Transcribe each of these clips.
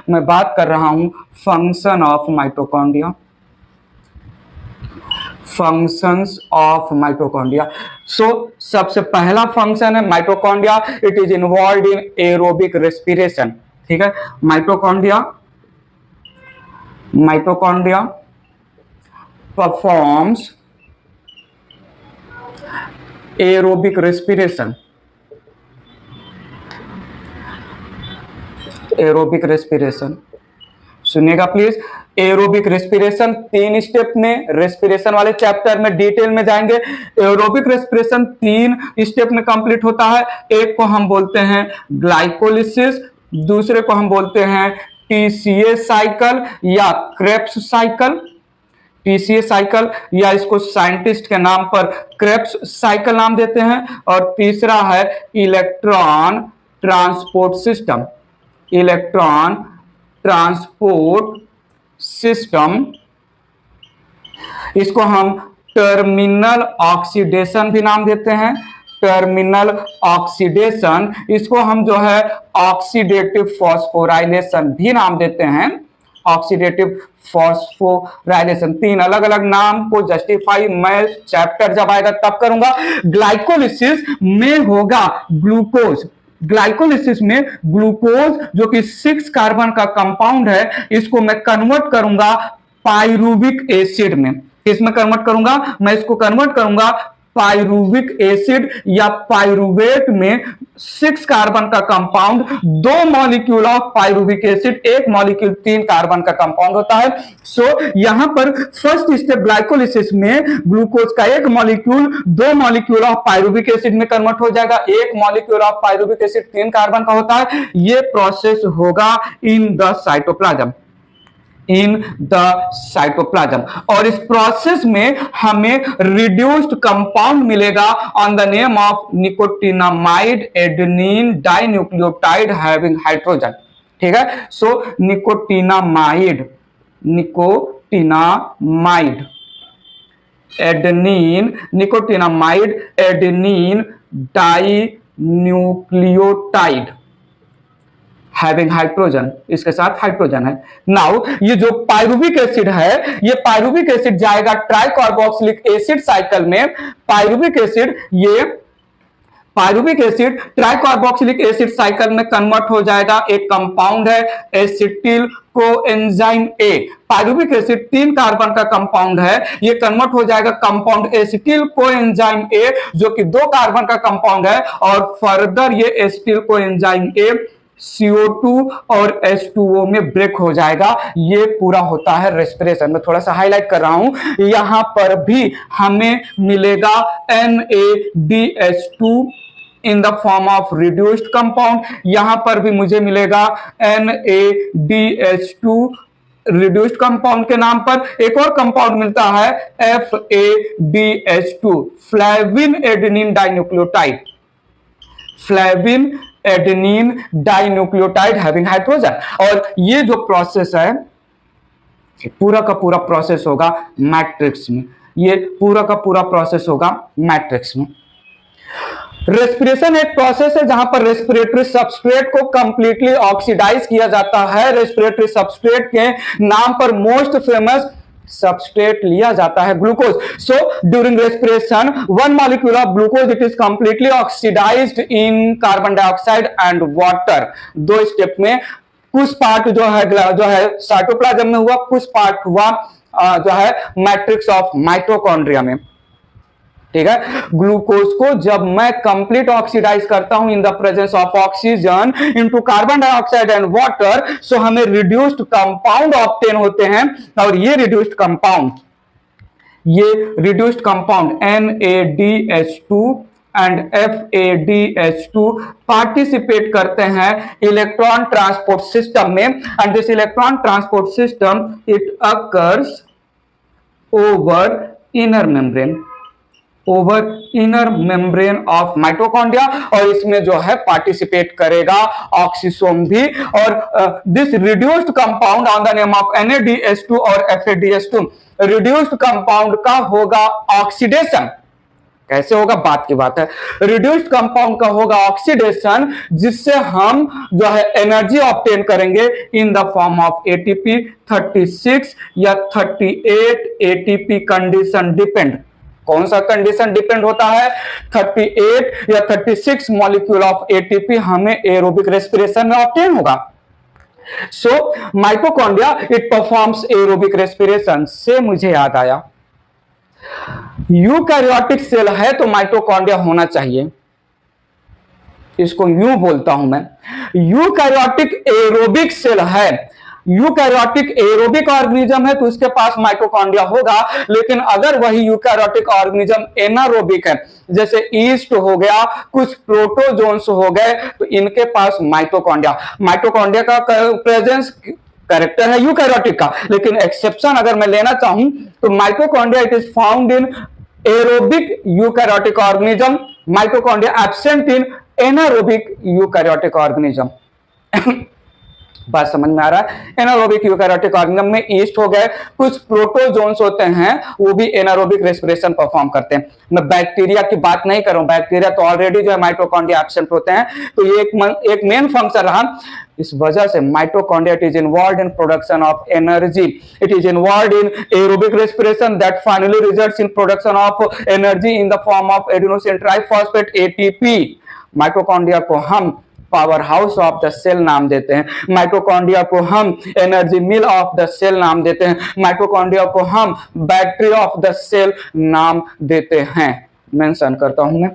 मैं बात कर रहा हूं function of mitochondria. Functions of mitochondria. So सबसे पहला फंक्शन है mitochondria, it is involve in aerobic respiration. ठीक है, mitochondria performs aerobic respiration. Aerobic respiration सुनिएगा प्लीज। एरोबिक रेस्पिरेशन 3 स्टेप में, रेस्पिरेशन वाले चैप्टर में डिटेल में जाएंगे। एरोबिक रेस्पिरेशन 3 स्टेप में कंप्लीट होता है। एक को हम बोलते हैं ग्लाइकोलिसिस, दूसरे को हम बोलते हैं टीसीए साइकिल या क्रेब्स साइकिल। टीसीए साइकिल या इसको साइंटिस्ट के नाम पर क्रेब्स साइकिल नाम देते हैं। और तीसरा है electron transport system. Electron transport system, इसको हम टर्मिनल ऑक्सीडेशन भी नाम देते हैं। टर्मिनल ऑक्सीडेशन, इसको हम जो है ऑक्सीडेटिव फॉस्फोराइलेशन भी नाम देते हैं। ऑक्सीडेटिव फॉस्फोराइलेशन, 3 अलग अलग नाम को जस्टिफाई मैं चैप्टर जब आएगा तब करूंगा। ग्लाइकोलिसिस में होगा ग्लूकोज। ग्लाइकोलिसिस में ग्लूकोज जो कि 6 कार्बन का कंपाउंड है, इसको मैं कन्वर्ट करूंगा पाइरुविक एसिड में। इसमें कन्वर्ट करूंगा, मैं इसको कन्वर्ट करूंगा पाइरुविक एसिड या पाइरुवेट में। 6 कार्बन का compound, 2 molecule of pyruvic acid, 1 molecule 3 carbon का कंपाउंड होता है। सो यहां पर फर्स्ट स्टेप ग्लाइकोलिसिस में ग्लूकोज का 1 molecule 2 molecule of pyruvic acid में कन्वर्ट हो जाएगा। 1 molecule of pyruvic acid 3 carbon का होता है। यह प्रोसेस होगा in the cytoplasm. In the cytoplasm, और इस प्रोसेस में हमें रिड्यूस्ड कंपाउंड मिलेगा on the name of nicotinamide adenine dinucleotide having hydrogen. ठीक है, so nicotinamide adenine dinucleotide having hydrogen, इसके साथ हाइड्रोजन है। नाउ ये जो पाइरुविक एसिड है, ये पाइरुविक एसिड जाएगा ट्राइकार्बोक्सिलिक एसिड साइकिल में। Pyruvic acid tricarboxylic acid cycle में कन्वर्ट हो जाएगा। एक कंपाउंड है acetyl coenzyme A. Pyruvic acid 3 carbon का कंपाउंड है, ये कन्वर्ट हो जाएगा कंपाउंड एसिटिल कोएंजाइम ए जो कि 2 कार्बन का कंपाउंड है। और फर्दर ये एसिटिल कोएंजाइम ए CO2 और H2O में ब्रेक हो जाएगा। ये पूरा होता है रेस्पिरेशन। मैं थोड़ा सा हाईलाइट कर रहा हूं, यहां पर भी हमें मिलेगा NADH2 in the form of reduced compound. यहां पर भी मुझे मिलेगा NADH2 रिड्यूस्ड कंपाउंड के नाम पर। एक और कंपाउंड मिलता है FADH2, flavin adenine dinucleotide. Flavin adenine dinucleotide having hydrogen. और ये जो प्रोसेस है, पूरा का पूरा प्रोसेस होगा मैट्रिक्स में। ये पूरा का पूरा प्रोसेस होगा मैट्रिक्स में। रेस्पिरेशन एक प्रोसेस है जहां पर रेस्पिरेटरी सबस्ट्रेट को कंप्लीटली ऑक्सीडाइज किया जाता है। रेस्पिरेटरी सबस्ट्रेट के नाम पर मोस्ट फेमस सबस्ट्रेट लिया जाता है glucose. So during respiration 1 molecule of glucose it is completely oxidised in carbon dioxide and water. 2 step में, कुछ पार्ट जो है साइटोप्लाज्म में हुआ, कुछ पार्ट हुआ जो है मैट्रिक्स ऑफ माइटोकॉन्ड्रिया में। ठीक है, ग्लूकोज को जब मैं कंप्लीट ऑक्सीडाइज करता हूं in the presence of oxygen into carbon dioxide and water, so हमें रिड्यूस्ड कंपाउंड ऑब्टेन होते हैं। और ये reduced compound NADH2 and FADH2 participate करते हैं इलेक्ट्रॉन ट्रांसपोर्ट सिस्टम में। And this electron transport system it occurs over inner membrane of mitochondria. और इसमें जो है पार्टिसिपेट करेगा ऑक्सीसोम भी। और this reduced compound on the name of NADH2 और FADH2, रिड्यूस्ड कंपाउंड का होगा ऑक्सीडेशन। कैसे होगा, बात की बात है। रिड्यूस्ड कंपाउंड का होगा ऑक्सीडेशन, जिससे हम जो है एनर्जी ऑब्टेन करेंगे इन द फॉर्म ऑफ एटीपी। 36 या 38 एटीपी कंडीशन डिपेंड, कौन सा कंडीशन डिपेंड होता है, 38 या 36 मॉलिक्यूल ऑफ एटीपी हमें एरोबिक रेस्पिरेशन में ऑब्टेन होगा। So mitochondria it performs aerobic respiration. से मुझे याद आया, यूकैरियोटिक सेल है तो माइटोकॉन्ड्रिया होना चाहिए, इसको यूं बोलता हूं मैं। यूकैरियोटिक एरोबिक सेल है, यूकैरियोटिक एरोबिक ऑर्गेनिज्म है तो उसके पास माइटोकॉन्ड्रिया होगा। लेकिन अगर वही यूकैरियोटिक ऑर्गेनिज्म एनारोबिक है, जैसे ईस्ट हो गया, कुछ प्रोटोजोन्स हो गए, तो इनके पास माइटोकॉन्ड्रिया का प्रेजेंस कैरेक्टर है यूकैरियोटिक का। लेकिन एक्सेप्शन अगर मैं लेना चाहूं तो mitochondria it is found in aerobic eukaryotic organism, mitochondria absent in anaerobic eukaryotic organism. बात समझ में आ रहा है। एनारोबिक यूकैरियोटिक ऑर्गेनिज्म में ईस्ट हो गए, कुछ प्रोटोजोन्स होते हैं वो भी एनारोबिक रेस्पिरेशन परफॉर्म करते हैं। मैं बैक्टीरिया की बात नहीं कर रहा हूं, बैक्टीरिया तो ऑलरेडी जो है माइटोकॉन्ड्रिया एब्सेंट होते हैं, तो ये एक मेन फंक्शन रहा। इस वजह से mitochondria it is involved in production of energy, it is involved in aerobic respiration that finally results in production of energy in the form of adenosine triphosphate ATP. Mitochondria को हम powerhouse of the cell नाम देते हैं, mitochondria को हम energy mill of the cell नाम देते हैं, माइटोकॉन्ड्रिया को हम बैटरी ऑफ द सेल नाम देते हैं। मेंशन करता हूं मैं,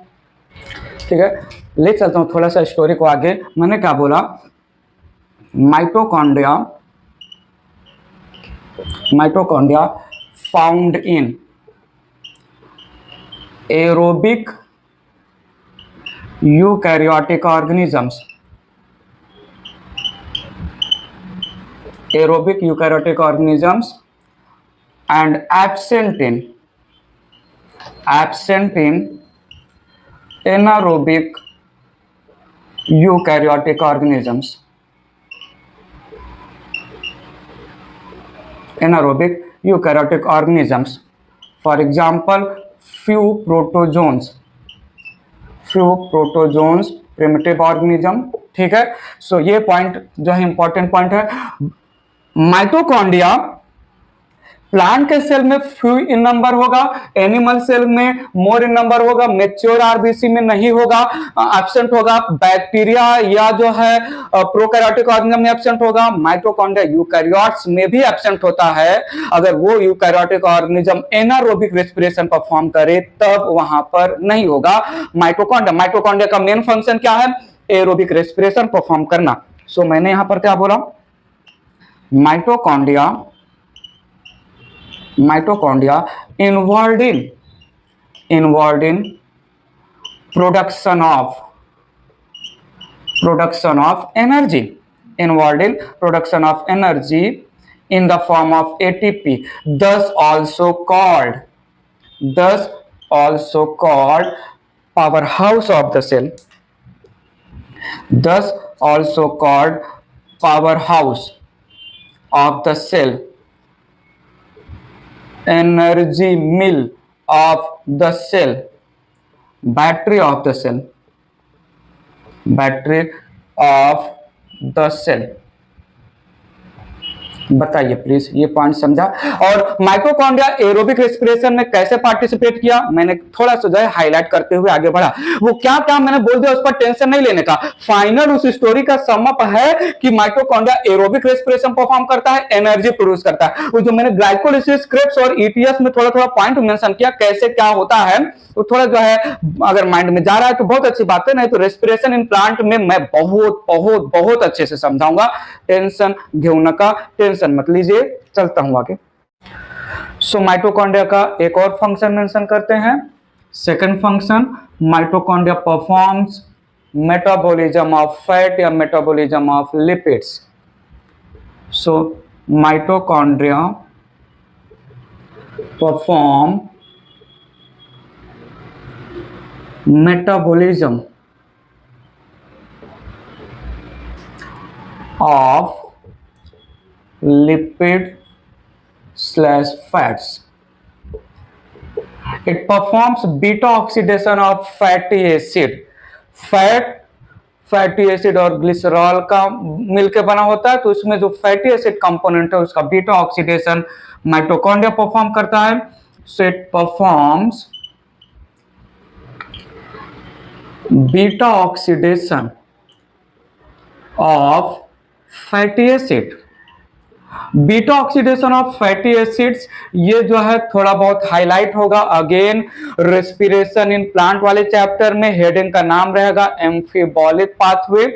ठीक है। ले चलता हूं थोड़ा सा स्टोरी को आगे। मैंने क्या बोला, mitochondria found in aerobic eukaryotic organisms, aerobic eukaryotic organisms and absent in anaerobic eukaryotic organisms, anaerobic eukaryotic organisms, for example few protozoans primitive organism, ठीक है। सो ये पॉइंट जो है इंपॉर्टेंट पॉइंट है। माइटोकॉन्ड्रिया प्लांट के सेल में फ्यू इन नंबर होगा, animal cell में मोर इन नंबर होगा, मैच्योर आरबीसी में नहीं होगा, एब्सेंट होगा। बैक्टीरिया या जो है प्रोकैरियोटिक ऑर्गेनिज्म में एब्सेंट होगा। माइटोकॉन्ड्रिया यूकैरियोट्स में भी एब्सेंट होता है। अगर वो eukaryotic organism anaerobic respiration perform करे तब वहां पर नहीं होगा। माइटोकॉन्ड्रिया का मेन फंक्शन क्या है, एरोबिक रेस्पिरेशन परफॉर्म करना। सो मैंने यहां पर क्या बोला, mitochondria involved in production of energy, involved in production of energy in the form of ATP, thus also called powerhouse of the cell, thus also called powerhouse of the cell, energy mill of the cell, battery of the cell, बताइए please, ये point समझा। और mitochondria aerobic respiration में कैसे participate किया, मैंने थोड़ा सा जो है हाईलाइट करते हुए आगे बढ़ा। वो क्या क्या मैंने बोल दिया, उस पर टेंशन नहीं लेने का। फाइनल उस स्टोरी का समअप है कि माइटोकॉन्ड्रिया एरोबिक रेस्पिरेशन परफॉर्म करता है, एनर्जी प्रोड्यूस करता है। वो जो मैंने ग्लाइकोलिसिस, क्रिप्स और ईटीएस में थोड़ा थोड़ा पॉइंट मेंशन किया कैसे क्या होता है, तो थोड़ा जो है अगर माइंड में जा रहा है तो बहुत अच्छी बात है, नहीं तो रेस्पिरेशन इन प्लांट में मैं बहुत बहुत बहुत अच्छे से समझाऊंगा। टेंशन घेऊ नका, टेंशन मत लीजिए। चलता हूं आगे। सो माइटोकॉन्ड्रिया का एक और फंक्शन मेंशन करते हैं। Second function, mitochondria performs metabolism of fat या metabolism of lipids. So mitochondria perform metabolism of lipid/fats, It performs beta oxidation of fatty acid. Fatty acid और ग्लिसरॉल का मिलकर बना होता है, तो इसमें जो फैटी एसिड कंपोनेंट है उसका बीटा ऑक्सीडेशन माइटोकॉन्ड्रिया परफॉर्म करता है. So it performs beta oxidation of fatty acid. Beta oxidation of fatty acids ये जो है थोड़ा बहुत हाईलाइट होगा अगेन रेस्पिरेशन इन प्लांट वाले चैप्टर में. हेडिंग का नाम रहेगा एम्फीबॉलिक पाथवे.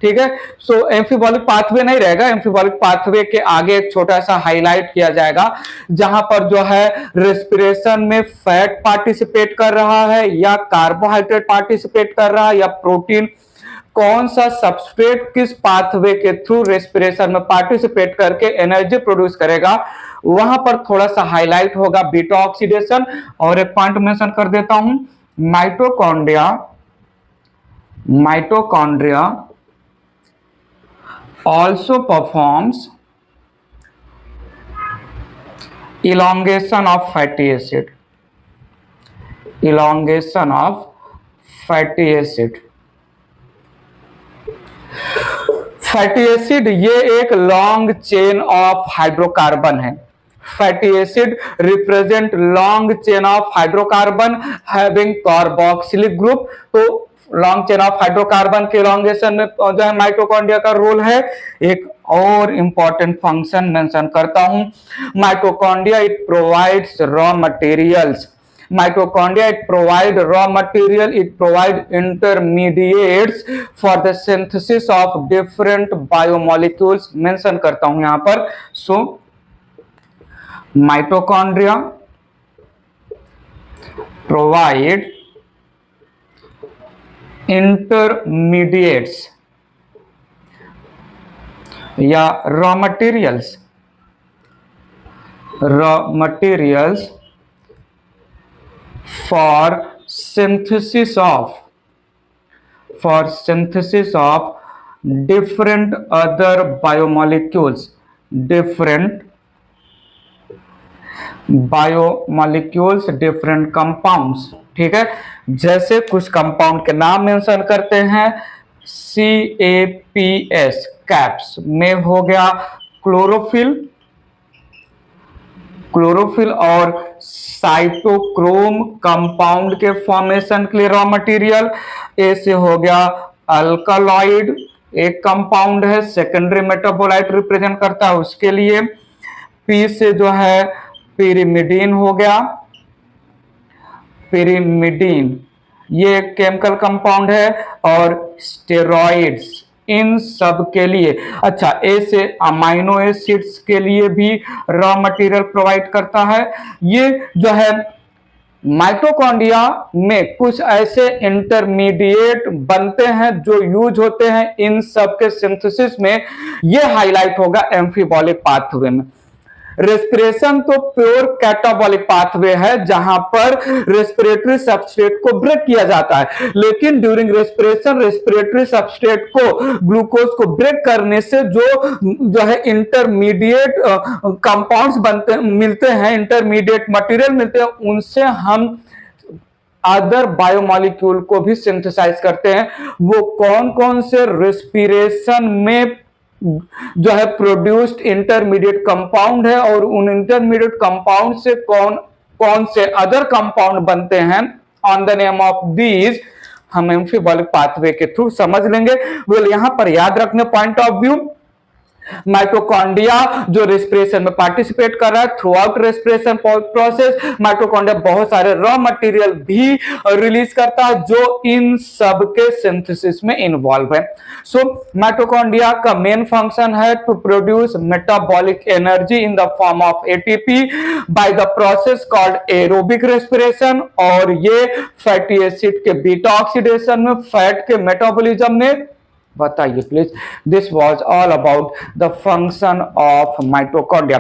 ठीक है, सो एम्फीबॉलिक पाथवे नहीं रहेगा, एम्फीबॉलिक पाथवे के आगे एक छोटा सा हाईलाइट किया जाएगा जहां पर जो है रेस्पिरेशन में फैट पार्टिसिपेट कर रहा है या कार्बोहाइड्रेट पार्टिसिपेट कर रहा है या प्रोटीन, कौन सा सबस्ट्रेट किस पाथवे के थ्रू रेस्पिरेशन में पार्टिसिपेट करके एनर्जी प्रोड्यूस करेगा, वहां पर थोड़ा सा हाईलाइट होगा बीटा ऑक्सीडेशन. और एक पॉइंट मेंशन कर देता हूं, mitochondria also performs elongation of fatty acid. Elongation of fatty acid. Fatty acid ये एक लॉन्ग चेन ऑफ हाइड्रोकार्बन है. Fatty acid represent long chain of hydrocarbon having carboxylic group. तो long chain of hydrocarbon के elongation में जो है mitochondria का role है. एक और इंपॉर्टेंट फंक्शन मेंशन करता हूं, mitochondria it provides raw materials. Mitochondria it provide raw material, it provide intermediates for the synthesis of different biomolecules. Mention करता हूं यहां पर. So mitochondria provide intermediates या raw materials for synthesis of different other biomolecules, different compounds. ठीक है, जैसे कुछ compound के नाम मेंशन करते हैं. CAPS कैप्स में हो गया क्लोरोफिल और साइटोक्रोम कंपाउंड के फॉर्मेशन के लिए रॉ मटेरियल. ए से हो गया अल्कालॉइड, एक कंपाउंड है सेकेंडरी मेटाबोलाइट रिप्रेजेंट करता है उसके लिए. पी से जो है पिरिमिडीन हो गया. पिरिमिडीन ये एक केमिकल कंपाउंड है. और स्टेरॉइड्स इन सब के लिए. अच्छा, ए से अमाइनो एसिड्स के लिए भी रॉ मटेरियल प्रोवाइड करता है. ये जो है माइटोकॉन्ड्रिया में कुछ ऐसे इंटरमीडिएट बनते हैं जो यूज होते हैं इन सब के सिंथेसिस में. ये हाईलाइट होगा एम्फीबॉलिक पाथवे में. रेस्पिरेशन तो प्योर कैटाबॉलिक पाथवे है जहां पर रेस्पिरेटरी सबस्ट्रेट को ब्रेक किया जाता है, लेकिन ड्यूरिंग रेस्पिरेशन रेस्पिरेटरी सबस्ट्रेट को ग्लूकोज को ब्रेक करने से जो है इंटरमीडिएट कंपाउंड्स मिलते हैं, इंटरमीडिएट मटेरियल मिलते हैं, उनसे हम अदर बायोमॉलिक्यूल को भी सिंथेसाइज करते हैं. वो कौन कौन से रेस्पिरेशन में जो है प्रोड्यूस्ड इंटरमीडिएट कंपाउंड है और उन इंटरमीडिएट कंपाउंड से कौन कौन से अदर कंपाउंड बनते हैं, on the name of these हम एम्फीबॉलिक पाथवे के थ्रू समझ लेंगे. वेल यहां पर याद रखने पॉइंट ऑफ व्यू, माइटोकॉन्ड्रिया जो रेस्पिरेशन में पार्टिसिपेट कर रहा है through out respiration process. Mitochondria बहुत सारे रॉ मटेरियल भी रिलीज करता है जो इन सब के सिंथेसिस में इन्वॉल्व है. सो माइटोकॉन्ड्रिया का मेन फंक्शन है to produce metabolic energy in the form of ATP by the process called aerobic respiration. और ये फैटी एसिड के बीटा ऑक्सीडेशन में, फैट के मेटाबॉलिज्म में. बताइए please. This was all about the function of mitochondria.